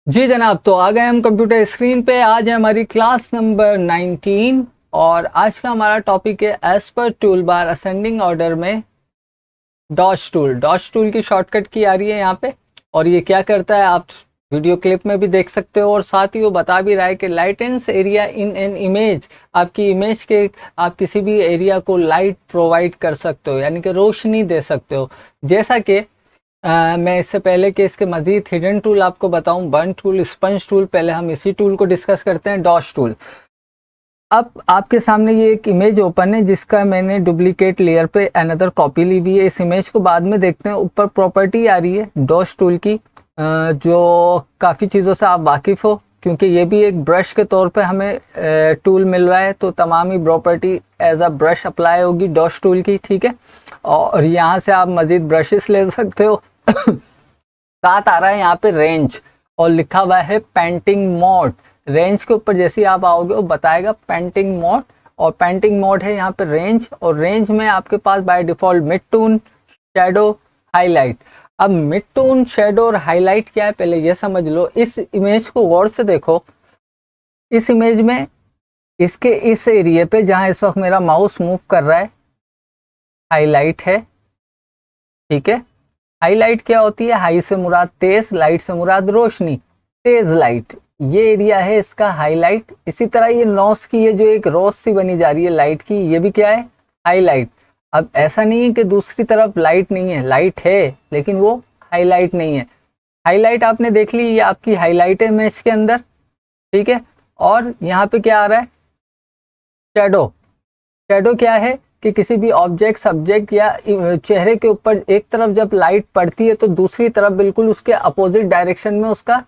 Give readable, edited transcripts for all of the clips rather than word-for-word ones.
जी जनाब, तो आ गए हम कंप्यूटर स्क्रीन पे। आज है हमारी क्लास नंबर 19 और आज का हमारा टॉपिक है एज पर टूल बार असेंडिंग ऑर्डर में डॉश टूल की शॉर्टकट की आ रही है यहाँ पे। और ये क्या करता है आप वीडियो क्लिप में भी देख सकते हो, और साथ ही वो बता भी रहा है कि लाइटेंस एरिया इन एन इमेज, आपकी इमेज के आप किसी भी एरिया को लाइट प्रोवाइड कर सकते हो, यानी कि रोशनी दे सकते हो। जैसा कि मैं इससे पहले कि इसके मजीद हिडन टूल आपको बताऊं, बर्न टूल, स्पंज टूल, पहले हम इसी टूल को डिस्कस करते हैं, डॉश टूल। अब आपके सामने ये एक इमेज ओपन है जिसका मैंने डुप्लीकेट लेयर पे अनदर कॉपी ली हुई है। इस इमेज को बाद में देखते हैं। ऊपर प्रॉपर्टी आ रही है डॉश टूल की, जो काफ़ी चीज़ों से आप वाकिफ़ हो, क्योंकि ये भी एक ब्रश के तौर पे हमें टूल मिल रहा है, तो तमाम ही property as a brush apply होगी डॉश टूल की, ठीक है। और यहाँ से आप मजीद ब्रशेस ले सकते हो। साथ आ रहा है यहाँ पे रेंज और लिखा हुआ है पेंटिंग मोड। रेंज के ऊपर जैसे ही आप आओगे वो बताएगा पेंटिंग मोड, और पेंटिंग मोड है यहाँ पे रेंज, और रेंज में आपके पास by default mid tone, shadow, highlight. अब मिड टून, शेडो और हाईलाइट क्या है पहले ये समझ लो। इस इमेज को गौर से देखो। इस इमेज में इसके इस एरिया पे जहां इस वक्त मेरा माउस मूव कर रहा है, हाईलाइट है, ठीक है। हाईलाइट क्या होती है? हाई से मुराद तेज, लाइट से मुराद रोशनी। तेज लाइट ये एरिया है इसका हाईलाइट। इसी तरह ये नॉस की, ये जो एक रोस सी बनी जा रही है लाइट की, ये भी क्या है? हाईलाइट। अब ऐसा नहीं है कि दूसरी तरफ लाइट नहीं है, लाइट है लेकिन वो हाईलाइट नहीं है। हाईलाइट आपने देख ली, ये आपकी हाईलाइट है इमेज के अंदर, ठीक है। और यहाँ पे क्या आ रहा है? शेडो। शेडो क्या है कि किसी भी ऑब्जेक्ट, सब्जेक्ट या चेहरे के ऊपर एक तरफ जब लाइट पड़ती है तो दूसरी तरफ बिल्कुल उसके अपोजिट डायरेक्शन में उसका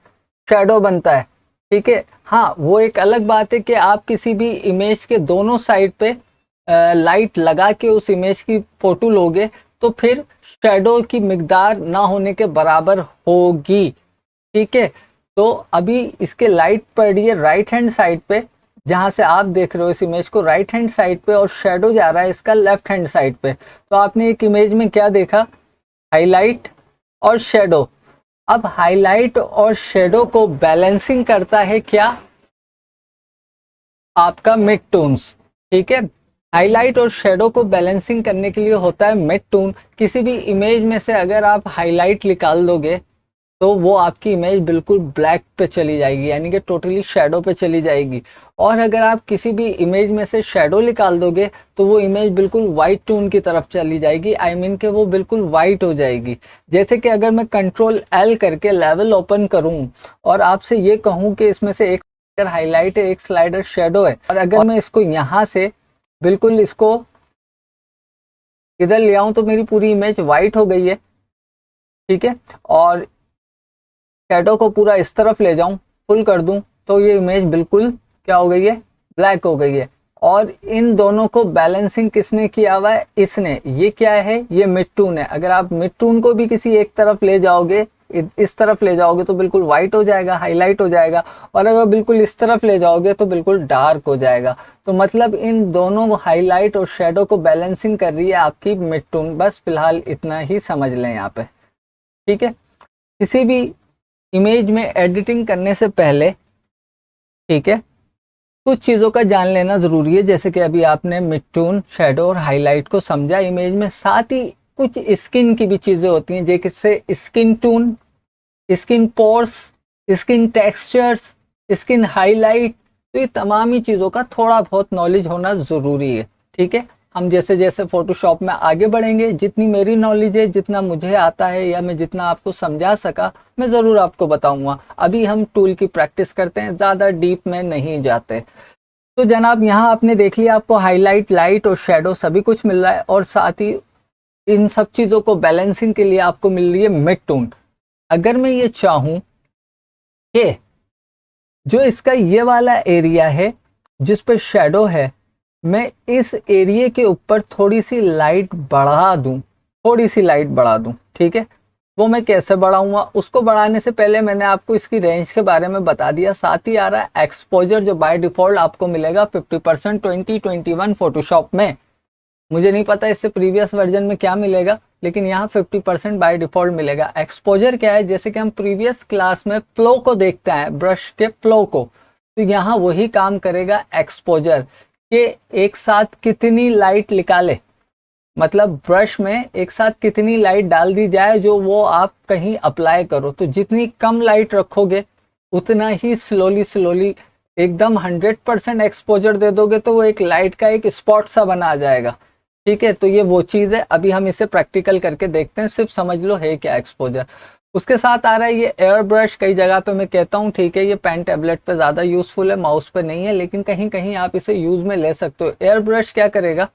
शेडो बनता है, ठीक है। हाँ, वो एक अलग बात है कि आप किसी भी इमेज के दोनों साइड पे लाइट लगा के उस इमेज की फोटो लोगे तो फिर शेडो की मिकदार ना होने के बराबर होगी, ठीक है। तो अभी इसके लाइट पड़ रही है राइट हैंड साइड पे, जहां से आप देख रहे हो इस इमेज को राइट हैंड साइड पे, और शेडो जा रहा है इसका लेफ्ट हैंड साइड पे। तो आपने एक इमेज में क्या देखा? हाईलाइट और शेडो। अब हाईलाइट और शेडो को बैलेंसिंग करता है क्या? आपका मिड टून्स, ठीक है। हाईलाइट और शेडो को बैलेंसिंग करने के लिए होता है मिड टून। किसी भी इमेज में से अगर आप हाईलाइट निकाल दोगे तो वो आपकी इमेज बिल्कुल ब्लैक पे चली जाएगी, यानी कि टोटली शेडो पे चली जाएगी। और अगर आप किसी भी इमेज में से शेडो निकाल दोगे तो वो इमेज बिल्कुल वाइट टोन की तरफ चली जाएगी, आई मीन कि वो बिल्कुल वाइट हो जाएगी। जैसे कि अगर मैं कंट्रोल एल करके लेवल ओपन करूं और आपसे ये कहूं कि इसमें से एक स्लाइडर हाईलाइट है, एक स्लाइडर शेडो है, और अगर मैं इसको यहाँ से बिल्कुल इसको इधर ले आऊं तो मेरी पूरी इमेज वाइट हो गई है, ठीक है। और शेडो को पूरा इस तरफ ले जाऊं, फुल कर दूं, तो ये इमेज बिल्कुल क्या हो गई है? ब्लैक हो गई है। और इन दोनों को बैलेंसिंग किसने किया हुआ है? इसने। ये क्या है? ये मिड टून है। अगर आप मिड टून को भी किसी एक तरफ ले जाओगे, इस तरफ ले जाओगे तो बिल्कुल व्हाइट हो जाएगा, हाईलाइट हो जाएगा, और अगर बिल्कुल इस तरफ ले जाओगे तो बिल्कुल डार्क हो जाएगा। तो मतलब इन दोनों हाईलाइट और शेडो को बैलेंसिंग कर रही है आपकी मिड टून। बस फिलहाल इतना ही समझ लें यहाँ पे, ठीक है। किसी भी इमेज में एडिटिंग करने से पहले, ठीक है, कुछ चीज़ों का जान लेना ज़रूरी है। जैसे कि अभी आपने मिड टून, शेडो और हाईलाइट को समझा इमेज में, साथ ही कुछ स्किन की भी चीज़ें होती हैं, जैसे skin tone, skin pores, skin textures, skin highlight. तो ये तमाम ही चीज़ों का थोड़ा बहुत नॉलेज होना ज़रूरी है, ठीक है। हम जैसे जैसे फोटोशॉप में आगे बढ़ेंगे, जितनी मेरी नॉलेज है, जितना मुझे आता है, या मैं जितना आपको समझा सका, मैं ज़रूर आपको बताऊंगा। अभी हम टूल की प्रैक्टिस करते हैं, ज़्यादा डीप में नहीं जाते। तो जनाब, यहाँ आपने देख लिया, आपको हाईलाइट, लाइट और शेडो सभी कुछ मिल रहा है, और साथ ही इन सब चीज़ों को बैलेंसिंग के लिए आपको मिल रही है मिड टून। अगर मैं ये चाहूँ कि जो इसका ये वाला एरिया है जिस पे शेडो है, मैं इस एरिया के ऊपर थोड़ी सी लाइट बढ़ा दूं, थोड़ी सी लाइट बढ़ा दूं, ठीक है। वो मैं कैसे बढ़ाऊंगा? उसको बढ़ाने से पहले मैंने आपको इसकी रेंज के बारे में बता दिया। साथ ही आ रहा है एक्सपोजर, जो बाय डिफॉल्ट आपको मिलेगा 50% 2021 फोटोशॉप में। मुझे नहीं पता इससे प्रीवियस वर्जन में क्या मिलेगा, लेकिन यहाँ 50% बाय डिफॉल्ट मिलेगा। एक्सपोजर क्या है, जैसे कि हम प्रीवियस क्लास में फ्लो को देखते हैं, ब्रश के फ्लो को, तो यहाँ वही काम करेगा एक्सपोजर कि एक साथ कितनी लाइट निकाले, मतलब ब्रश में एक साथ कितनी लाइट डाल दी जाए जो वो आप कहीं अप्लाई करो। तो जितनी कम लाइट रखोगे उतना ही स्लोली एकदम 100% एक्सपोजर दे दोगे तो वो एक लाइट का एक स्पॉट सा बना आ जाएगा। ठीक है, तो ये वो चीज़ है। अभी हम इसे प्रैक्टिकल करके देखते हैं, सिर्फ समझ लो है क्या एक्सपोजर। उसके साथ आ रहा है ये एयर ब्रश। कई जगह पे मैं कहता हूँ ठीक है ये पेन टैबलेट पे ज़्यादा यूजफुल है, माउस पे नहीं है, लेकिन कहीं कहीं आप इसे यूज में ले सकते हो। एयर ब्रश क्या करेगा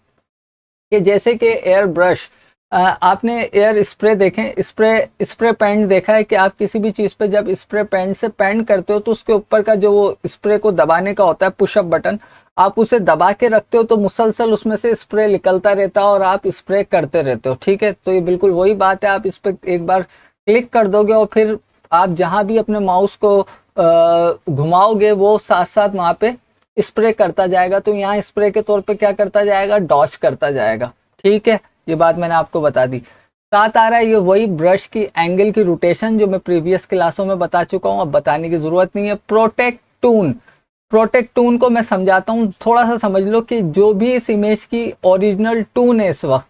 कि जैसे कि एयर ब्रश, आपने एयर स्प्रे देखें, स्प्रे पेंट देखा है कि आप किसी भी चीज़ पे जब स्प्रे पेंट से पेंट करते हो तो उसके ऊपर का जो वो स्प्रे को दबाने का होता है पुशअप बटन, आप उसे दबा के रखते हो तो मुसलसल उसमें से स्प्रे निकलता रहता है और आप स्प्रे करते रहते हो। ठीक है, तो ये बिल्कुल वही बात है। आप इस पर एक बार क्लिक कर दोगे और फिर आप जहां भी अपने माउस को घुमाओगे वो साथ साथ वहां पे स्प्रे करता जाएगा। तो यहाँ स्प्रे के तौर पे क्या करता जाएगा, डॉच करता जाएगा। ठीक है, ये बात मैंने आपको बता दी। साथ आ रहा है ये वही ब्रश की एंगल की रोटेशन जो मैं प्रीवियस क्लासों में बता चुका हूँ, अब बताने की जरूरत नहीं है। प्रोटेक्ट टून, प्रोटेक्ट टून को मैं समझाता हूँ, थोड़ा सा समझ लो कि जो भी इस इमेज की ओरिजिनल टून है इस वक्त,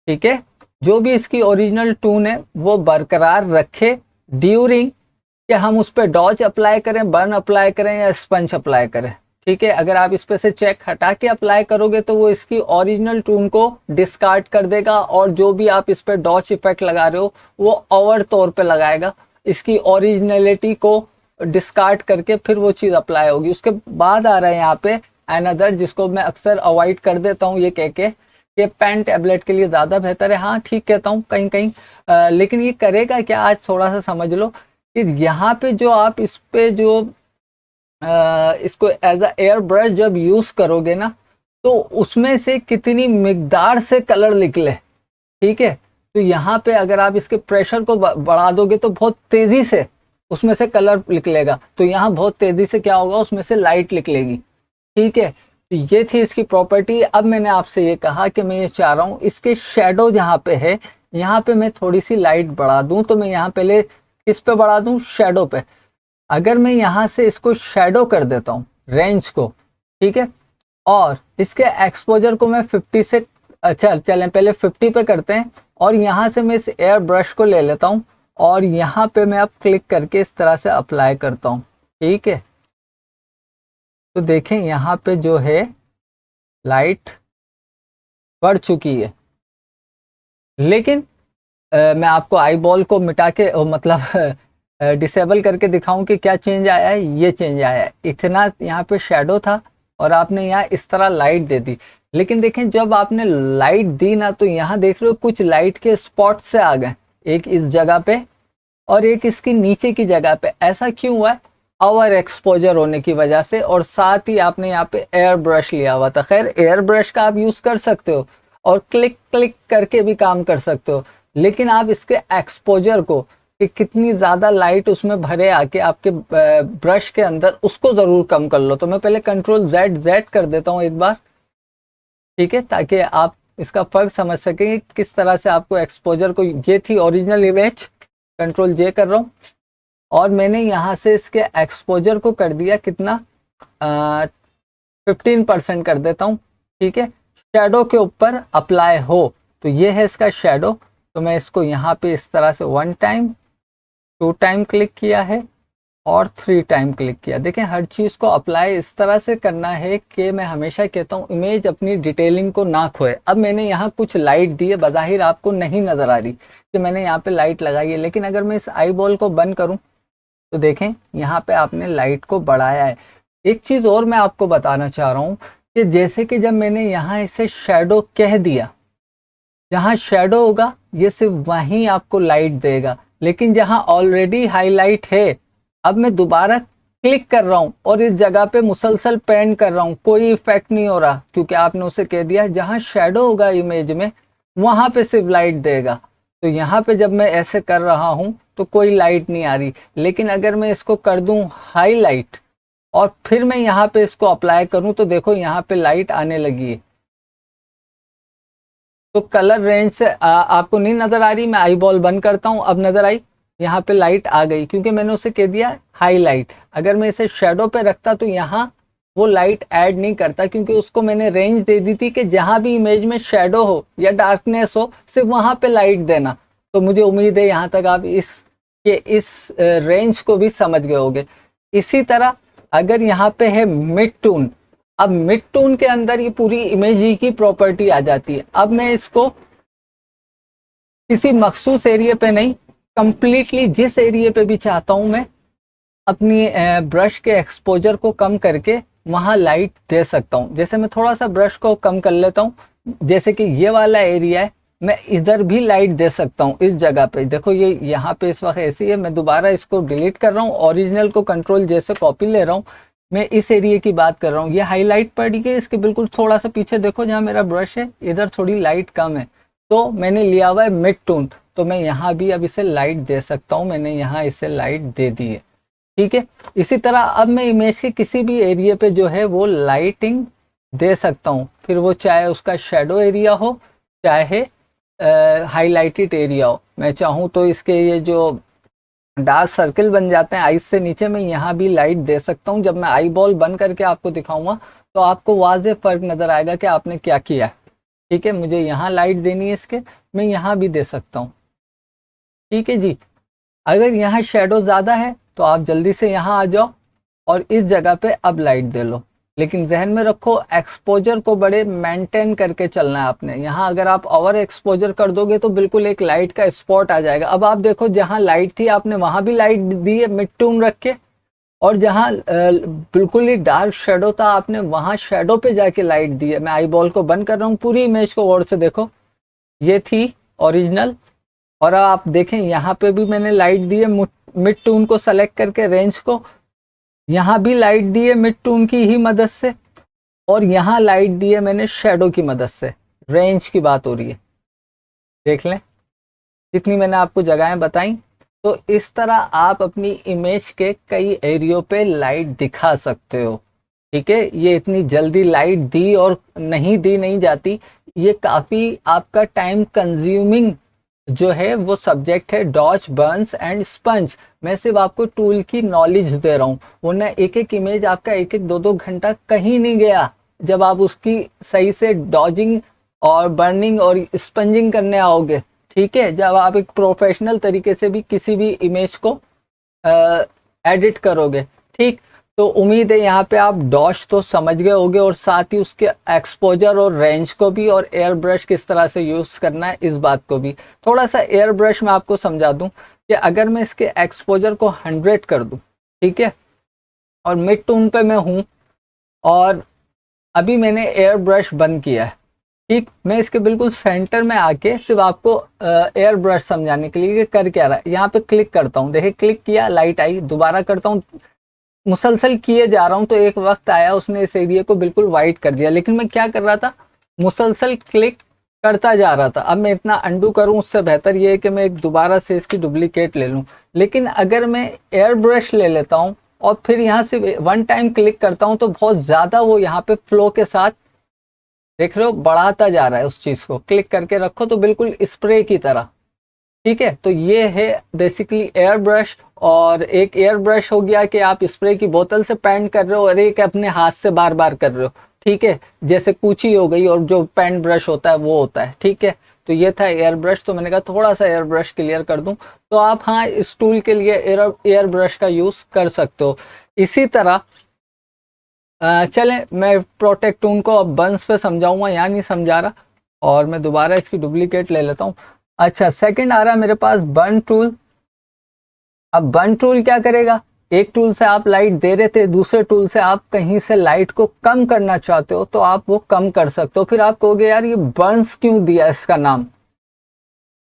ठीक है, जो भी इसकी ओरिजिनल टून है वो बरकरार रखे ड्यूरिंग कि हम उस पर डॉज अप्लाई करें, बर्न अप्लाई करें या स्पंज अप्लाई करें। ठीक है, अगर आप इस पे से चेक हटा के अप्लाई करोगे तो वो इसकी ओरिजिनल टून को डिस्कार्ड कर देगा और जो भी आप इस पे डॉच इफेक्ट लगा रहे हो वो ओवर तौर पे लगाएगा, इसकी ओरिजिनलिटी को डिस्कार्ड करके फिर वो चीज़ अप्लाई होगी। उसके बाद आ रहा है यहाँ पे अनदर, जिसको मैं अक्सर अवॉइड कर देता हूँ ये कह के कि पेन टैबलेट के लिए ज़्यादा बेहतर है। हाँ ठीक कहता हूँ कहीं कहीं, लेकिन ये करेगा क्या, आज थोड़ा सा समझ लो कि यहाँ पे जो आप इस पे जो इसको एज अ एयर ब्रश जब यूज करोगे ना तो उसमें से कितनी मिकदार से कलर निकले। ठीक है, तो यहाँ पे अगर आप इसके प्रेशर को बढ़ा दोगे तो बहुत तेजी से उसमें से कलर निकलेगा, तो यहाँ बहुत तेजी से क्या होगा, उसमें से लाइट निकलेगी। ठीक है, तो ये थी इसकी प्रॉपर्टी। अब मैंने आपसे ये कहा कि मैं ये चाह रहा हूँ इसके शेडो जहाँ पे है यहाँ पे मैं थोड़ी सी लाइट बढ़ा दूं, तो मैं यहाँ पहले किस पे बढ़ा दूं, शेडो पे। अगर मैं यहाँ से इसको शेडो कर देता हूँ रेंज को, ठीक है, और इसके एक्सपोजर को मैं 50 से, अच्छा चलें पहले 50 पे करते हैं, और यहाँ से मैं इस एयर ब्रश को ले लेता हूँ और यहाँ पे मैं अब क्लिक करके इस तरह से अप्लाई करता हूँ। ठीक है, तो देखें यहाँ पे जो है लाइट बढ़ चुकी है, लेकिन मैं आपको आई बॉल को मिटा के मतलब डिसेबल करके दिखाऊं कि क्या चेंज आया है। ये चेंज आया है, इतना यहाँ पे शेडो था और आपने यहाँ इस तरह लाइट दे दी, लेकिन देखें जब आपने लाइट दी ना तो यहाँ देख रहे हो कुछ लाइट के स्पॉट से आ गए, एक इस जगह पे और एक इसकी नीचे की जगह पे। ऐसा क्यों हुआ है, ओवर एक्सपोजर होने की वजह से, और साथ ही आपने यहाँ पे एयर ब्रश लिया हुआ था। खैर एयर ब्रश का आप यूज कर सकते हो और क्लिक क्लिक करके भी काम कर सकते हो, लेकिन आप इसके एक्सपोजर को कि कितनी ज्यादा लाइट उसमें भरे आके आपके ब्रश के अंदर, उसको जरूर कम कर लो। तो मैं पहले कंट्रोल Z कर देता हूँ एक बार, ठीक है, ताकि आप इसका फर्क समझ सकें किस तरह से आपको एक्सपोजर को, ये थी ओरिजिनल इमेज, कंट्रोल J कर रहा हूँ और मैंने यहाँ से इसके एक्सपोजर को कर दिया कितना, 15% कर देता हूँ। ठीक है, शेडो के ऊपर अप्लाई हो, तो ये है इसका शेडो। तो मैं इसको यहाँ पे इस तरह से 1 टाइम 2 टाइम क्लिक किया है और 3 टाइम क्लिक किया। देखें हर चीज़ को अप्लाई इस तरह से करना है कि मैं हमेशा कहता हूँ इमेज अपनी डिटेलिंग को ना खोए। अब मैंने यहाँ कुछ लाइट दी है, बज़ाहिर आपको नहीं नज़र आ रही कि मैंने यहाँ पे लाइट लगाई है, लेकिन अगर मैं इस आई बॉल को बंद करूँ तो देखें यहाँ पे आपने लाइट को बढ़ाया है। एक चीज़ और मैं आपको बताना चाह रहा हूँ कि जैसे कि जब मैंने यहाँ इसे शेडो कह दिया, जहाँ शेडो होगा ये सिर्फ वहीं आपको लाइट देगा, लेकिन जहाँ ऑलरेडी हाईलाइट है अब मैं दोबारा क्लिक कर रहा हूँ और इस जगह पे मुसलसल पेन कर रहा हूँ, कोई इफेक्ट नहीं हो रहा, क्योंकि आपने उसे कह दिया जहाँ शेडो होगा इमेज में वहां पे सिर्फ लाइट देगा। तो यहाँ पे जब मैं ऐसे कर रहा हूँ तो कोई लाइट नहीं आ रही, लेकिन अगर मैं इसको कर दूं हाईलाइट और फिर मैं यहाँ पे इसको अप्लाई करूं तो देखो यहाँ पे लाइट आने लगी है। तो कलर रेंज से आपको नहीं नजर आ रही, मैं आई बॉल बंद करता हूँ, अब नजर आई, यहाँ पे लाइट आ गई क्योंकि मैंने उसे कह दिया हाईलाइट। अगर मैं इसे शेडो पे रखता तो यहाँ वो लाइट ऐड नहीं करता, क्योंकि उसको मैंने रेंज दे दी थी कि जहां भी इमेज में शेडो हो या डार्कनेस हो सिर्फ वहां पे लाइट देना। तो मुझे उम्मीद है यहाँ तक आप इस रेंज को भी समझ गए होंगे। इसी तरह अगर यहाँ पे है मिड टून, अब मिड टून के अंदर ये पूरी इमेज ही की प्रॉपर्टी आ जाती है। अब मैं इसको किसी मखसूस एरिया पे नहीं, कंप्लीटली जिस एरिया पे भी चाहता हूं मैं अपनी ब्रश के एक्सपोजर को कम करके वहां लाइट दे सकता हूं। जैसे मैं थोड़ा सा ब्रश को कम कर लेता हूं, जैसे कि ये वाला एरिया है, मैं इधर भी लाइट दे सकता हूं इस जगह पे। देखो ये यहाँ पे इस वक्त ऐसी है, मैं दोबारा इसको डिलीट कर रहा हूँ, ओरिजिनल को कंट्रोल जैसे कॉपी ले रहा हूँ, मैं इस एरिया की बात कर रहा हूँ। ये हाईलाइट पड़ी है, इसके बिल्कुल थोड़ा सा पीछे देखो जहाँ मेरा ब्रश है, इधर थोड़ी लाइट कम है, तो मैंने लिया हुआ है मिड टून, तो मैं यहाँ भी अब इसे लाइट दे सकता हूँ। मैंने यहाँ इसे लाइट दे दी है, ठीक है। इसी तरह अब मैं इमेज के किसी भी एरिया पे जो है वो लाइटिंग दे सकता हूँ, फिर वो चाहे उसका शेडो एरिया हो चाहे हाईलाइटेड एरिया हो। मैं चाहूँ तो इसके ये जो डार्क सर्किल बन जाते हैं आइस से नीचे, मैं यहाँ भी लाइट दे सकता हूँ। जब मैं आई बॉल बंद करके आपको दिखाऊंगा तो आपको वाज़ेह फर्क नजर आएगा कि आपने क्या किया, ठीक है। मुझे यहाँ लाइट देनी है इसके, मैं यहाँ भी दे सकता हूँ, ठीक है जी। अगर यहाँ शेडो ज़्यादा है तो आप जल्दी से यहाँ आ जाओ और इस जगह पे अब लाइट दे लो, लेकिन जहन में रखो एक्सपोजर को बड़े मेंटेन करके चलना है आपने। यहाँ अगर आप ओवर एक्सपोजर कर दोगे तो बिल्कुल एक लाइट का स्पॉट आ जाएगा। अब आप देखो जहाँ लाइट थी आपने वहां भी लाइट दी है मिड टून रख के, और जहाँ बिल्कुल ही डार्क शेडो था आपने वहां शेडो पे जाके लाइट दी है। मैं आई बॉल को बंद कर रहा हूँ, पूरी इमेज को गौर से देखो, ये थी ओरिजिनल, और आप देखें यहाँ पे भी मैंने लाइट दी है मिड टून को सेलेक्ट करके, रेंज को, यहाँ भी लाइट दी है मिड टून की ही मदद से, और यहाँ लाइट दी है मैंने शेडो की मदद से। रेंज की बात हो रही है, देख लें जितनी मैंने आपको जगहें बताई। तो इस तरह आप अपनी इमेज के कई एरियो पे लाइट दिखा सकते हो, ठीक है। ये इतनी जल्दी लाइट दी और नहीं जाती, ये काफ़ी आपका टाइम कंज्यूमिंग जो है वो सब्जेक्ट है, डॉज बर्न्स एंड स्पंज। मैं सिर्फ आपको टूल की नॉलेज दे रहा हूँ, वरना एक एक इमेज आपका एक एक दो घंटा कहीं नहीं गया जब आप उसकी सही से डॉजिंग और बर्निंग और स्पंजिंग करने आओगे, ठीक है। जब आप एक प्रोफेशनल तरीके से भी किसी भी इमेज को एडिट करोगे, ठीक। तो उम्मीद है यहाँ पे आप डॉश तो समझ गए होंगे, और साथ ही उसके एक्सपोजर और रेंज को भी, और एयर ब्रश किस तरह से यूज करना है इस बात को भी। थोड़ा सा एयर ब्रश में आपको समझा दूं कि अगर मैं इसके एक्सपोजर को 100 कर दूं, ठीक है, और मिड टून पे मैं हूं, और अभी मैंने एयर ब्रश बंद किया है, ठीक। मैं इसके बिल्कुल सेंटर में आके सिर्फ आपको एयर ब्रश समझाने के लिए कर क्या रहा है, यहाँ पे क्लिक करता हूँ, देखिए क्लिक किया, लाइट आई, दोबारा करता हूँ, मुसलसल किए जा रहा हूं, तो एक वक्त आया उसने इस एरिया को बिल्कुल वाइट कर दिया। लेकिन मैं क्या कर रहा था, मुसलसल क्लिक करता जा रहा था। अब मैं इतना अंडू करूं, उससे बेहतर ये है कि मैं एक दोबारा से इसकी डुप्लीकेट ले लूं। लेकिन अगर मैं एयर ब्रश ले लेता हूं और फिर यहाँ से वन टाइम क्लिक करता हूं तो बहुत ज़्यादा वो यहाँ पे फ्लो के साथ, देख रहे हो, बढ़ाता जा रहा है। उस चीज़ को क्लिक करके रखो तो बिल्कुल स्प्रे की तरह, ठीक है। तो ये है बेसिकली एयर ब्रश, और एक एयर ब्रश हो गया कि आप स्प्रे की बोतल से पेंट कर रहे हो, और एक अपने हाथ से बार बार कर रहे हो, ठीक है, जैसे कूची हो गई, और जो पेंट ब्रश होता है वो होता है, ठीक है। तो ये था एयर ब्रश, तो मैंने कहा थोड़ा सा एयर ब्रश क्लियर कर दूं, तो आप हाँ इस टूल के लिए एयर ब्रश का यूज कर सकते हो। इसी तरह चलें मैं प्रोटेक्ट टूल को अब बंस पे समझाऊंगा, यहाँ नहीं समझा रहा, और मैं दोबारा इसकी डुप्लीकेट ले लेता हूँ। अच्छा, सेकंड आ रहा है मेरे पास बर्न टूल। अब बर्न टूल क्या करेगा, एक टूल से आप लाइट दे रहे थे, दूसरे टूल से आप कहीं से लाइट को कम करना चाहते हो तो आप वो कम कर सकते हो। फिर आप कहोगे यार ये बर्न्स क्यों दिया इसका नाम,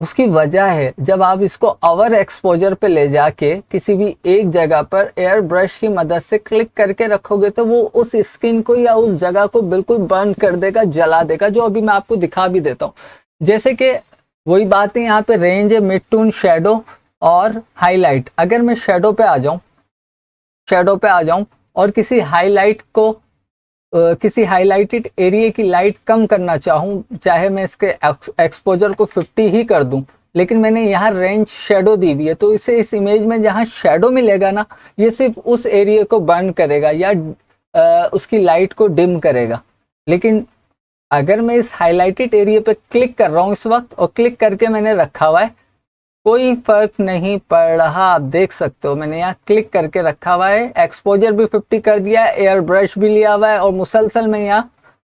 उसकी वजह है जब आप इसको ओवर एक्सपोजर पे ले जाके किसी भी एक जगह पर एयर ब्रश की मदद से क्लिक करके रखोगे तो वो उस स्किन को या उस जगह को बिल्कुल बर्न कर देगा, जला देगा, जो अभी मैं आपको दिखा भी देता हूँ। जैसे कि वही बात है, यहाँ पे रेंज है, मिड टून, शेडो और हाईलाइट। अगर मैं शेडो पे आ जाऊं और किसी हाईलाइट को किसी हाईलाइटेड एरिया की लाइट कम करना चाहूँ, चाहे मैं इसके एक्सपोजर को 50 ही कर दूं, लेकिन मैंने यहाँ रेंज शेडो दी हुई है, तो इसे इस इमेज में जहाँ शेडो मिलेगा ना, ये सिर्फ उस एरिया को बर्न करेगा या उसकी लाइट को डिम करेगा। लेकिन अगर मैं इस हाईलाइटेड एरिया पे क्लिक कर रहा हूँ इस वक्त, और क्लिक करके मैंने रखा हुआ है, कोई फर्क नहीं पड़ रहा। आप देख सकते हो मैंने यहाँ क्लिक करके रखा हुआ है, एक्सपोजर भी 50 कर दिया है, एयर ब्रश भी लिया हुआ है, और मुसलसल में यहाँ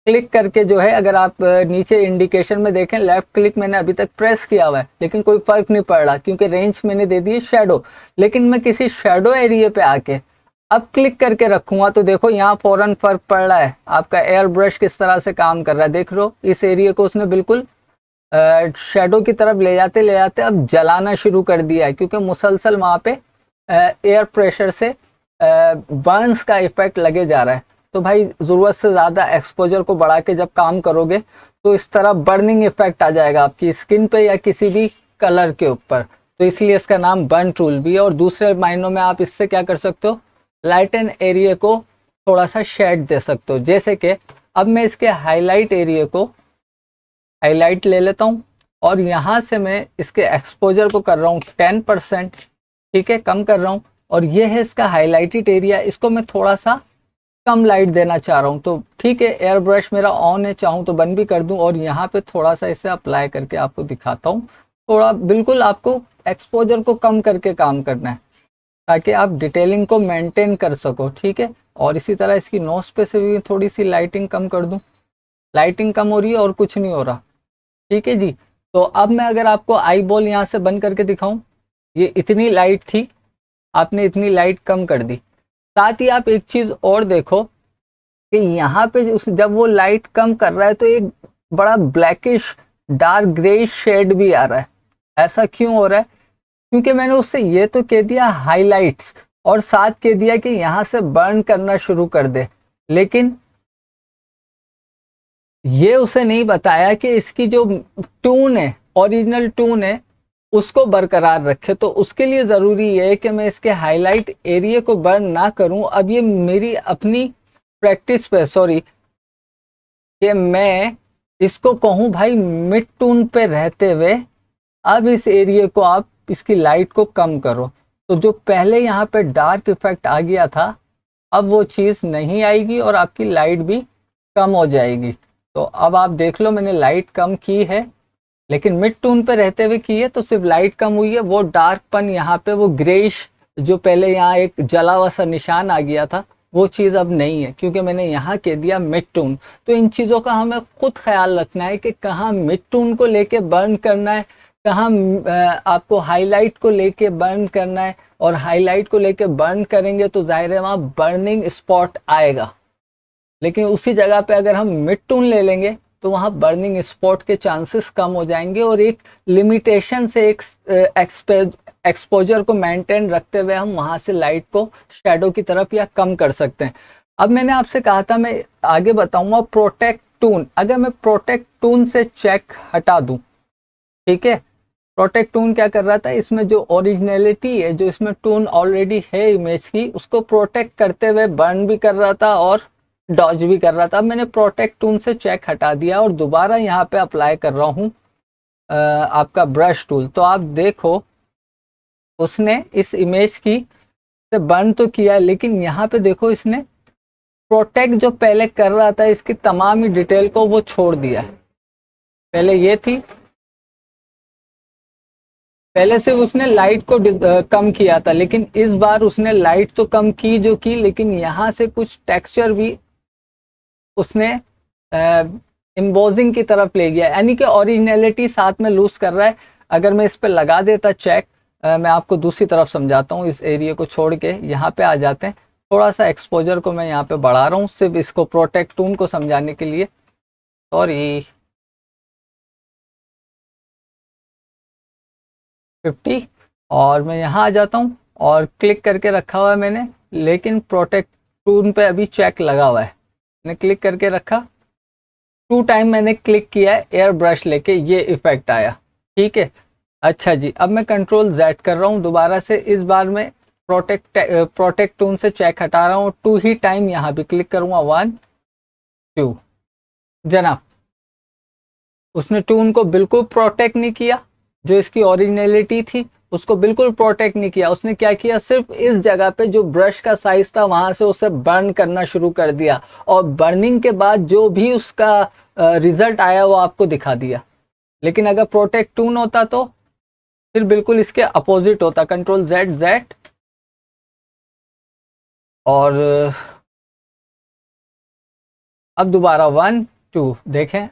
क्लिक करके जो है, अगर आप नीचे इंडिकेशन में देखें, लेफ्ट क्लिक मैंने अभी तक प्रेस किया हुआ है, लेकिन कोई फर्क नहीं पड़ रहा क्योंकि रेंज मैंने दे दी है शेडो। लेकिन मैं किसी शेडो एरिया पे आके अब क्लिक करके रखूंगा तो देखो यहाँ फौरन फर्क पड़ रहा है। आपका एयर ब्रश किस तरह से काम कर रहा है देख लो। इस एरिया को उसने बिल्कुल शेडो की तरफ ले जाते अब जलाना शुरू कर दिया है, क्योंकि मुसलसल वहाँ पे एयर प्रेशर से बर्न्स का इफेक्ट लगे जा रहा है। तो भाई ज़रूरत से ज़्यादा एक्सपोजर को बढ़ा के जब काम करोगे तो इस तरह बर्निंग इफेक्ट आ जाएगा आपकी स्किन पे या किसी भी कलर के ऊपर। तो इसलिए इसका नाम बर्न टूल भी है। और दूसरे मायनों में आप इससे क्या कर सकते हो, लाइटन एरिया को थोड़ा सा शेड दे सकते हो। जैसे कि अब मैं इसके हाईलाइट एरिया को हाईलाइट ले लेता हूँ, और यहाँ से मैं इसके एक्सपोजर को कर रहा हूँ 10%, ठीक है, कम कर रहा हूँ। और ये है इसका हाईलाइटेड एरिया, इसको मैं थोड़ा सा कम लाइट देना चाह रहा हूँ। तो ठीक है, एयर ब्रश मेरा ऑन है, चाहूँ तो बंद भी कर दूँ, और यहाँ पे थोड़ा सा इसे अप्लाई करके आपको दिखाता हूँ। थोड़ा बिल्कुल आपको एक्सपोजर को कम करके काम करना है ताकि आप डिटेलिंग को मेंटेन कर सको, ठीक है। और इसी तरह इसकी नोज पे से भी थोड़ी सी लाइटिंग कम कर दूं। लाइटिंग कम हो रही है और कुछ नहीं हो रहा, ठीक है जी। तो अब मैं अगर आपको आई बॉल यहाँ से बंद करके दिखाऊं, ये इतनी लाइट थी, आपने इतनी लाइट कम कर दी। साथ ही आप एक चीज़ और देखो कि यहाँ पे जब वो लाइट कम कर रहा है तो एक बड़ा ब्लैकिश डार्क ग्रेइश शेड भी आ रहा है। ऐसा क्यों हो रहा है? क्योंकि मैंने उससे ये तो कह दिया हाइलाइट्स, और साथ कह दिया कि यहाँ से बर्न करना शुरू कर दे, लेकिन ये उसे नहीं बताया कि इसकी जो टून है, ओरिजिनल टून है, उसको बरकरार रखे। तो उसके लिए ज़रूरी है कि मैं इसके हाईलाइट एरिया को बर्न ना करूं। अब ये मेरी अपनी प्रैक्टिस पे, सॉरी, कि मैं इसको कहूं भाई मिड टून पे रहते हुए अब इस एरिया को आप इसकी लाइट को कम करो। तो जो पहले यहाँ पे डार्क इफेक्ट आ गया था, अब वो चीज़ नहीं आएगी और आपकी लाइट भी कम हो जाएगी। तो अब आप देख लो मैंने लाइट कम की है, लेकिन मिड टून पे रहते हुए की है, तो सिर्फ लाइट कम हुई है। वो डार्कपन यहाँ पे, वो ग्रेइश जो पहले यहाँ एक जला हुआ सा निशान आ गया था, वो चीज़ अब नहीं है, क्योंकि मैंने यहाँ कह दिया मिड टून। तो इन चीज़ों का हमें खुद ख्याल रखना है कि कहाँ मिड टून को लेके बर्न करना है, कहाँ आपको हाईलाइट को लेके बर्न करना है। और हाईलाइट को लेके बर्न करेंगे तो जाहिर है वहाँ बर्निंग स्पॉट आएगा, लेकिन उसी जगह पे अगर हम मिड टून ले लेंगे तो वहाँ बर्निंग स्पॉट के चांसेस कम हो जाएंगे, और एक लिमिटेशन से एक एक्सपोजर को मेंटेन रखते हुए हम वहाँ से लाइट को शैडो की तरफ या कम कर सकते हैं। अब मैंने आपसे कहा था मैं आगे बताऊंगा प्रोटेक्ट टून। अगर मैं प्रोटेक्ट टून से चेक हटा दूं, ठीक है, प्रोटेक्ट टून क्या कर रहा था, इसमें जो ओरिजिनलिटी है, जो इसमें टून ऑलरेडी है इमेज की, उसको प्रोटेक्ट करते हुए बर्न भी कर रहा था और डॉज भी कर रहा था। अब मैंने प्रोटेक्ट टून से चेक हटा दिया और दोबारा यहाँ पे अप्लाई कर रहा हूँ आपका ब्रश टूल। तो आप देखो उसने इस इमेज की से बर्न तो किया, लेकिन यहाँ पे देखो इसने प्रोटेक्ट जो पहले कर रहा था इसकी तमाम ही डिटेल को वो छोड़ दिया है। पहले ये थी, पहले से उसने लाइट को कम किया था, लेकिन इस बार उसने लाइट तो कम की जो की, लेकिन यहाँ से कुछ टेक्सचर भी उसने एम्बोजिंग की तरफ ले गया, यानी कि ओरिजिनलिटी साथ में लूज कर रहा है। अगर मैं इस पर लगा देता चेक, मैं आपको दूसरी तरफ समझाता हूँ। इस एरिया को छोड़ के यहाँ पे आ जाते हैं, थोड़ा सा एक्सपोजर को मैं यहाँ पे बढ़ा रहा हूँ सिर्फ इसको प्रोटेक्ट टून को समझाने के लिए। सॉरी, 50, और मैं यहाँ आ जाता हूँ और क्लिक करके रखा हुआ है मैंने, लेकिन प्रोटेक्ट टून पे अभी चेक लगा हुआ है। मैंने क्लिक करके रखा, 2 टाइम मैंने क्लिक किया है एयर ब्रश लेके, ये इफेक्ट आया, ठीक है। अच्छा जी, अब मैं कंट्रोल Z कर रहा हूँ दोबारा से। इस बार मैं प्रोटेक्ट टून से चेक हटा रहा हूँ, 2 ही टाइम यहाँ भी क्लिक करूँगा, 1 2। जनाब उसने टून को बिल्कुल प्रोटेक्ट नहीं किया, जो इसकी ओरिजिनलिटी थी उसको बिल्कुल प्रोटेक्ट नहीं किया। उसने क्या किया, सिर्फ इस जगह पे जो ब्रश का साइज था वहां से उसे बर्न करना शुरू कर दिया, और बर्निंग के बाद जो भी उसका रिजल्ट आया वो आपको दिखा दिया। लेकिन अगर प्रोटेक्ट टून होता तो फिर बिल्कुल इसके अपोजिट होता। कंट्रोल जेड जेड, और अब दोबारा 1 2 देखें,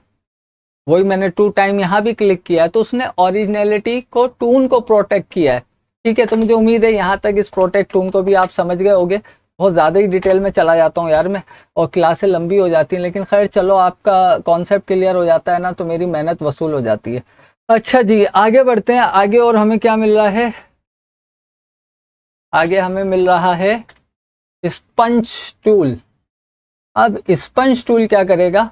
वही मैंने 2 टाइम यहाँ भी क्लिक किया तो उसने ओरिजिनलिटी को, टून को प्रोटेक्ट किया है। ठीक है, तो मुझे उम्मीद है यहाँ तक इस प्रोटेक्ट टून को भी आप समझ गए होंगे। बहुत ज़्यादा ही डिटेल में चला जाता हूँ यार मैं, और क्लासें लंबी हो जाती हैं, लेकिन खैर चलो, आपका कॉन्सेप्ट क्लियर हो जाता है ना तो मेरी मेहनत वसूल हो जाती है। अच्छा जी, आगे बढ़ते हैं। आगे और हमें क्या मिल रहा है, आगे हमें मिल रहा है स्पंज टूल। अब स्पंज टूल क्या करेगा,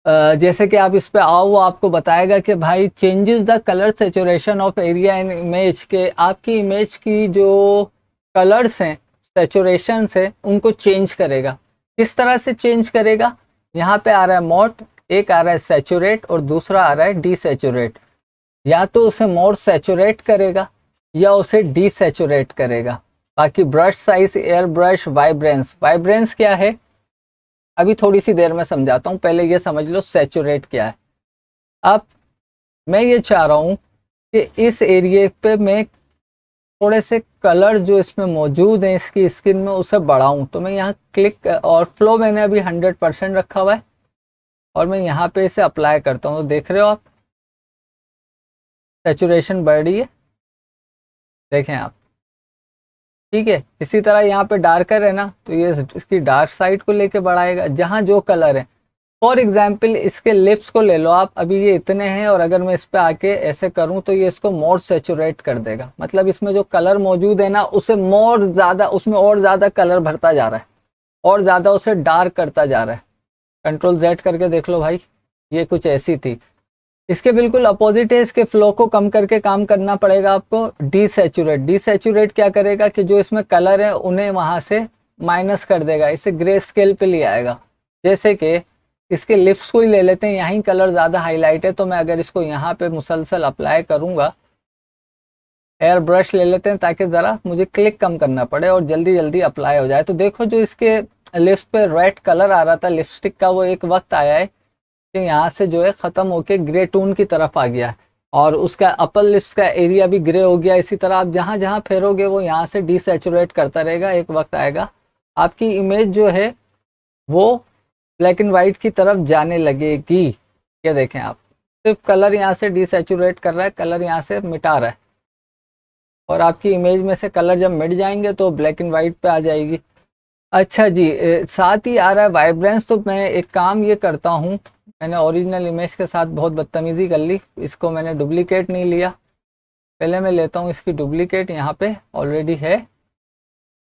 जैसे कि आप इस पे आओ, वो आपको बताएगा कि भाई changes the colour saturation of area in image, के आपकी इमेज की जो कलर्स हैं, सेचुरेशन है, उनको चेंज करेगा। किस तरह से चेंज करेगा, यहाँ पे आ रहा है मोड, एक आ रहा है सेचुरेट और दूसरा आ रहा है डीसेचुरेट। या तो उसे मोर सेचुरेट करेगा या उसे डीसेचुरेट करेगा। बाकी brush size, air brush, vibrance. Vibrance क्या है अभी थोड़ी सी देर में समझाता हूँ, पहले ये समझ लो सेचुरेट क्या है। अब मैं ये चाह रहा हूँ कि इस एरिया पे मैं थोड़े से कलर जो इसमें मौजूद हैं इसकी स्किन में उसे बढ़ाऊं, तो मैं यहाँ क्लिक, और फ्लो मैंने अभी 100% रखा हुआ है, और मैं यहाँ पे इसे अप्लाई करता हूँ। तो देख रहे हो आप सेचुरेशन बढ़ रही है, देखें आप। ठीक है, इसी तरह यहाँ पे डार्कर है ना, तो ये इसकी डार्क साइड को लेके बढ़ाएगा जहाँ जो कलर है। फॉर एग्जाम्पल इसके लिप्स को ले लो आप, अभी ये इतने हैं, और अगर मैं इस पे आके ऐसे करूं तो ये इसको मोर सेचुरेट कर देगा। मतलब इसमें जो कलर मौजूद है ना उसे मोर ज्यादा, उसमें और ज्यादा कलर भरता जा रहा है, और ज्यादा उसे डार्क करता जा रहा है। कंट्रोल जेड करके देख लो भाई, ये कुछ ऐसी थी। इसके बिल्कुल अपोजिट है, इसके फ्लो को कम करके काम करना पड़ेगा आपको। डीसेचुरेट, डीसेचुरेट क्या करेगा कि जो इसमें कलर है उन्हें वहां से माइनस कर देगा, इसे ग्रे स्केल पे ले आएगा। जैसे कि इसके लिप्स को ही ले लेते हैं, यहाँ कलर ज्यादा हाईलाइट है, तो मैं अगर इसको यहाँ पे मुसलसल अप्लाई करूंगा, एयर ब्रश ले लेते हैं ताकि जरा मुझे क्लिक कम करना पड़े और जल्दी जल्दी अप्लाई हो जाए। तो देखो जो इसके लिप्स पे रेड कलर आ रहा था लिपस्टिक का, वो एक वक्त आया है कि यहाँ से जो है खत्म होके ग्रे टोन की तरफ आ गया है, और उसका अपर लिप्स का एरिया भी ग्रे हो गया। इसी तरह आप जहाँ जहाँ फेरोगे वो यहाँ से डीसेचुरेट करता रहेगा। एक वक्त आएगा आपकी इमेज जो है वो ब्लैक एंड वाइट की तरफ जाने लगेगी। ये देखें आप, सिर्फ कलर यहाँ से डीसेचुरेट कर रहा है, कलर यहाँ से मिटा रहा है, और आपकी इमेज में से कलर जब मिट जाएंगे तो ब्लैक एंड वाइट पे आ जाएगी। अच्छा जी, साथ ही आ रहा है वाइब्रेंस। तो मैं एक काम ये करता हूँ, मैंने ओरिजिनल इमेज के साथ बहुत बदतमीजी कर ली, इसको मैंने डुप्लीकेट नहीं लिया। पहले मैं लेता हूँ इसकी डुप्लीकेट, यहाँ पे ऑलरेडी है,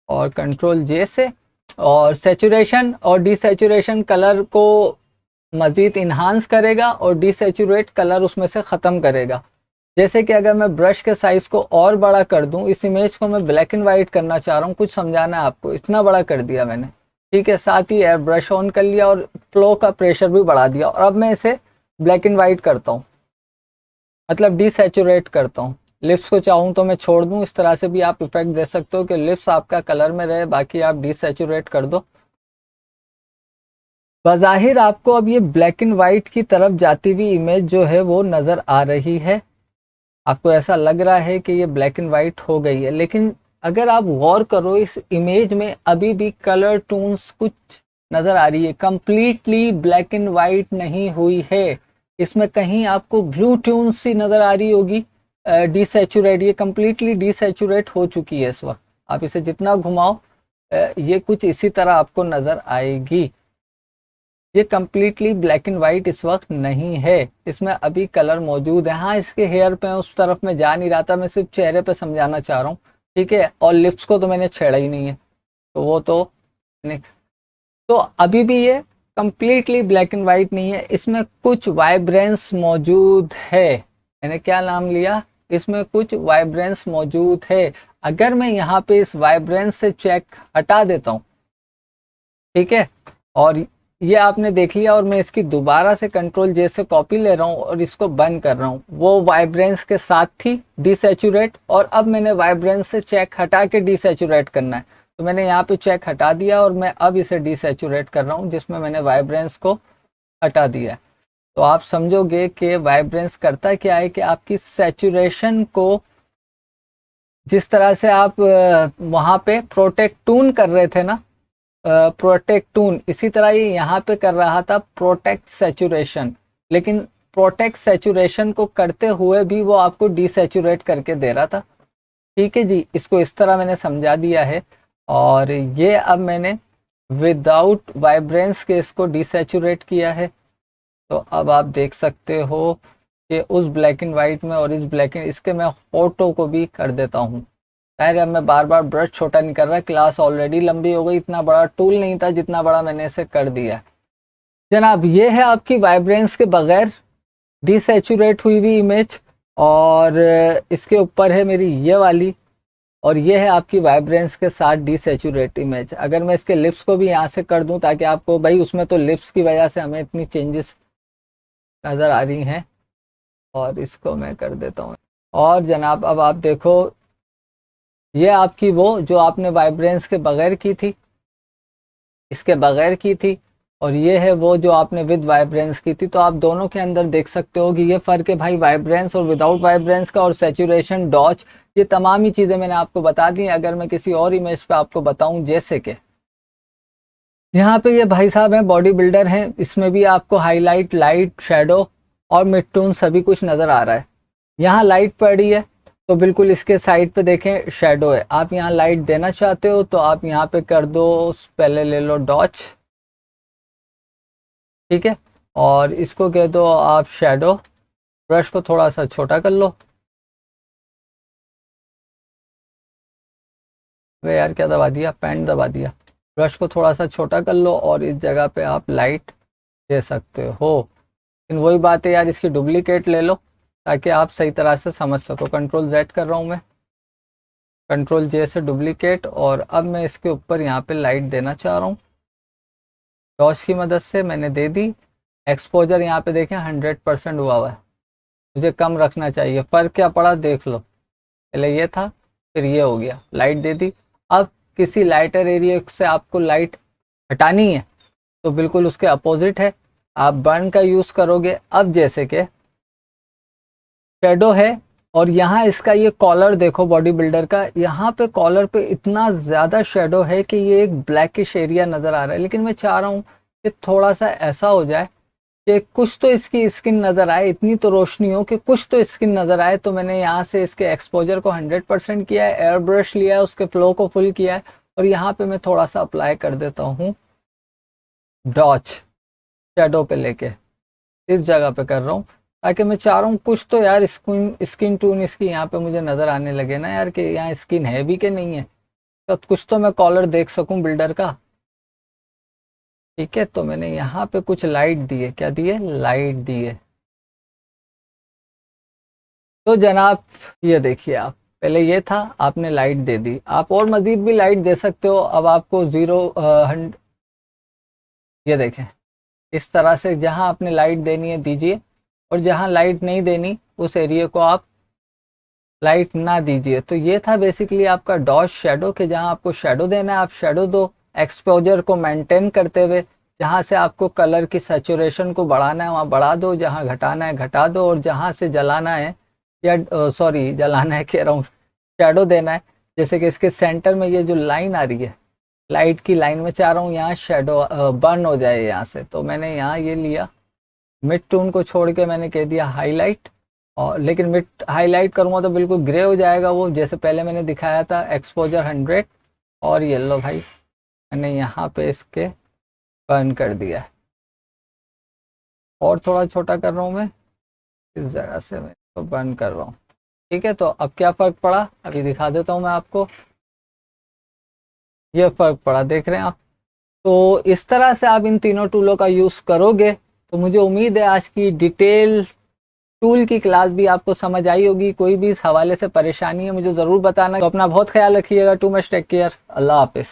और कंट्रोल जे से, और सेचुरेशन और डीसेचुरेशन कलर को मज़ीद इन्हांस करेगा और डीसेचुरेट कलर उसमें से ख़त्म करेगा। जैसे कि अगर मैं ब्रश के साइज़ को और बड़ा कर दूं, इस इमेज को मैं ब्लैक एंड वाइट करना चाह रहा हूँ, कुछ समझाना है आपको, इतना बड़ा कर दिया मैंने। ठीक है, साथ ही एयर ब्रश ऑन कर लिया और फ्लो का प्रेशर भी बढ़ा दिया, और अब मैं इसे ब्लैक एंड वाइट करता हूँ, मतलब डीसेचुरेट करता हूँ। लिप्स को चाहूँ तो मैं छोड़ दूँ, इस तरह से भी आप इफेक्ट दे सकते हो कि लिप्स आपका कलर में रहे, बाकी आप डीसेचुरेट कर दो। बज़ाहिर आपको अब ये ब्लैक एंड वाइट की तरफ जाती हुई इमेज जो है वो नज़र आ रही है, आपको ऐसा लग रहा है कि ये ब्लैक एंड वाइट हो गई है, लेकिन अगर आप गौर करो इस इमेज में अभी भी कलर टोन्स कुछ नज़र आ रही है, कंप्लीटली ब्लैक एंड वाइट नहीं हुई है। इसमें कहीं आपको ब्लू टोन्स सी नज़र आ रही होगी, डीसेचुरेट, ये कंप्लीटली डीसेचुरेट हो चुकी है इस वक्त। आप इसे जितना घुमाओ ये कुछ इसी तरह आपको नज़र आएगी। ये कम्प्लीटली ब्लैक एंड वाइट इस वक्त नहीं है, इसमें अभी कलर मौजूद है। हाँ, इसके हेयर पे उस तरफ में जा नहीं रहा था, मैं सिर्फ चेहरे पे समझाना चाह रहा हूँ। ठीक है, और लिप्स को तो मैंने छेड़ा ही नहीं है, तो वो तो नहीं। तो अभी भी ये कम्प्लीटली ब्लैक एंड वाइट नहीं है, इसमें कुछ वाइब्रेंस मौजूद है। मैंने क्या नाम लिया, इसमें कुछ वाइब्रेंस मौजूद है। अगर मैं यहाँ पे इस वाइब्रेंस से चेक हटा देता हूँ, ठीक है, और ये आपने देख लिया, और मैं इसकी दोबारा से कंट्रोल जे से कॉपी ले रहा हूँ और इसको बंद कर रहा हूँ। वो वाइब्रेंस के साथ थी डिसैचुरेट, और अब मैंने वाइब्रेंस से चेक हटा के डिसैचुरेट करना है, तो मैंने यहाँ पे चेक हटा दिया और मैं अब इसे डिसैचुरेट कर रहा हूँ, जिसमें मैंने वाइब्रेंस को हटा दिया। तो आप समझोगे कि वाइब्रेंस करता क्या है कि आपकी सैचुरेशन को, जिस तरह से आप वहाँ पे प्रोटेक्ट टून कर रहे थे ना, प्रोटेक्ट टून, इसी तरह ये यहाँ पे कर रहा था प्रोटेक्ट सैचुरेशन, लेकिन प्रोटेक्ट सैचुरेशन को करते हुए भी वो आपको डिसैचुरेट करके दे रहा था। ठीक है जी, इसको इस तरह मैंने समझा दिया है। और ये अब मैंने विदाउट वाइब्रेंस के इसको डिसैचुरेट किया है। तो अब आप देख सकते हो कि उस ब्लैक एंड वाइट में और इस ब्लैक एंड, इसके मैं फोटो को भी कर देता हूँ। खैर अब मैं बार बार ब्रश छोटा नहीं कर रहा, क्लास ऑलरेडी लंबी हो गई, इतना बड़ा टूल नहीं था जितना बड़ा मैंने इसे कर दिया। जनाब ये है आपकी वाइब्रेंस के बगैर डिसैचुरेट हुई हुई इमेज, और इसके ऊपर है मेरी ये वाली, और ये है आपकी वाइब्रेंस के साथ डिसैचुरेट इमेज। अगर मैं इसके लिप्स को भी यहाँ से कर दूं, ताकि आपको, भाई उसमें तो लिप्स की वजह से हमें इतनी चेंजेस नज़र आ रही हैं, और इसको मैं कर देता हूँ। और जनाब अब आप देखो, ये आपकी वो जो आपने वाइब्रेंस के बगैर की थी, इसके बगैर की थी, और ये है वो जो आपने विद वाइब्रेंस की थी। तो आप दोनों के अंदर देख सकते हो कि ये फ़र्क है भाई, वाइब्रेंस और विदाउट वाइब्रेंस का, और सैचुरेशन, डॉच, ये तमाम ही चीज़ें मैंने आपको बता दी। अगर मैं किसी और इमेज पे आपको बताऊं, जैसे कि यहाँ पे ये भाई साहब हैं, बॉडी बिल्डर हैं, इसमें भी आपको हाईलाइट, लाइट, शेडो और मिड टोन सभी कुछ नज़र आ रहा है। यहाँ लाइट पड़ी है तो बिल्कुल इसके साइड पे देखें शेडो है। आप यहाँ लाइट देना चाहते हो तो आप यहाँ पे कर दो, पहले ले लो डॉच, ठीक है, और इसको कह दो आप शेडो। ब्रश को थोड़ा सा छोटा कर लो। वे यार क्या दबा दिया, पेन दबा दिया। ब्रश को थोड़ा सा छोटा कर लो और इस जगह पे आप लाइट दे सकते हो। लेकिन वही बात है यार, इसकी डुप्लीकेट ले लो ताकि आप सही तरह से समझ सको। कंट्रोल जेड कर रहा हूँ मैं, कंट्रोल जे से डुप्लीकेट, और अब मैं इसके ऊपर यहाँ पे लाइट देना चाह रहा हूँ। टॉर्च की मदद से मैंने दे दी। एक्सपोजर यहाँ पे देखें 100% हुआ है, मुझे कम रखना चाहिए। फर्क क्या पड़ा देख लो, पहले ये था फिर ये हो गया, लाइट दे दी। अब किसी लाइटर एरिया से आपको लाइट हटानी है तो बिल्कुल उसके अपोजिट है, आप बर्न का यूज़ करोगे। अब जैसे कि शेडो है, और यहाँ इसका ये कॉलर देखो बॉडी बिल्डर का, यहाँ पे कॉलर पे इतना ज़्यादा शेडो है कि ये एक ब्लैकिश एरिया नज़र आ रहा है। लेकिन मैं चाह रहा हूँ कि थोड़ा सा ऐसा हो जाए कि कुछ तो इसकी स्किन नज़र आए, इतनी तो रोशनी हो कि कुछ तो स्किन नज़र आए। तो मैंने यहाँ से इसके एक्सपोजर को 100% किया है, एयर ब्रश लिया है, उसके फ्लो को फुल किया है, और यहाँ पे मैं थोड़ा सा अप्लाई कर देता हूँ डॉच, शेडो पे लेके इस जगह पे कर रहा हूँ, ताकि मैं चाह रहा हूँ कुछ तो यार स्किन टून इसकी यहाँ पे मुझे नज़र आने लगे ना यार, कि यहाँ स्किन है भी कि नहीं है, तो कुछ तो मैं कॉलर देख सकूँ बिल्डर का। ठीक है, तो मैंने यहाँ पे कुछ लाइट दिए, क्या दिए, लाइट दिए। तो जनाब ये देखिए, आप पहले ये था, आपने लाइट दे दी, आप और मजीद भी लाइट दे सकते हो। अब आपको ये देखें, इस तरह से जहां आपने लाइट देनी है दीजिए, और जहां लाइट नहीं देनी उस एरिया को आप लाइट ना दीजिए। तो ये था बेसिकली आपका डॉट शेडो, के जहां आपको शेडो देना है आप शेडो दो, एक्सपोजर को मेंटेन करते हुए। जहां से आपको कलर की सैचुरेशन को बढ़ाना है वहां बढ़ा दो, जहां घटाना है घटा दो, और जहां से जलाना है, या सॉरी जलाना है कह रहा हूँ, शेडो देना है। जैसे कि इसके सेंटर में ये जो लाइन आ रही है, लाइट की लाइन में चाह रहा हूँ यहाँ शेडो बर्न हो जाए यहाँ से, तो मैंने यहाँ ये लिया, मिड टोन को छोड़ के मैंने कह दिया हाईलाइट। और लेकिन मिड हाईलाइट करूँगा तो बिल्कुल ग्रे हो जाएगा वो, जैसे पहले मैंने दिखाया था, एक्सपोजर 100, और ये लो भाई मैंने यहाँ पे इसके बर्न कर दिया। और थोड़ा छोटा कर रहा हूँ मैं, इस जगह से मैं इसको बर्न कर रहा हूँ। ठीक है, तो अब क्या फ़र्क पड़ा अभी दिखा देता हूँ मैं आपको। ये फ़र्क पड़ा, देख रहे हैं आप। तो इस तरह से आप इन तीनों टूलों का यूज़ करोगे तो मुझे उम्मीद है आज की डिटेल टूल की क्लास भी आपको समझ आई होगी। कोई भी इस हवाले से परेशानी है मुझे ज़रूर बताना। तो अपना बहुत ख्याल रखिएगा। टू मच टेक केयर, अल्लाह हाफिज़।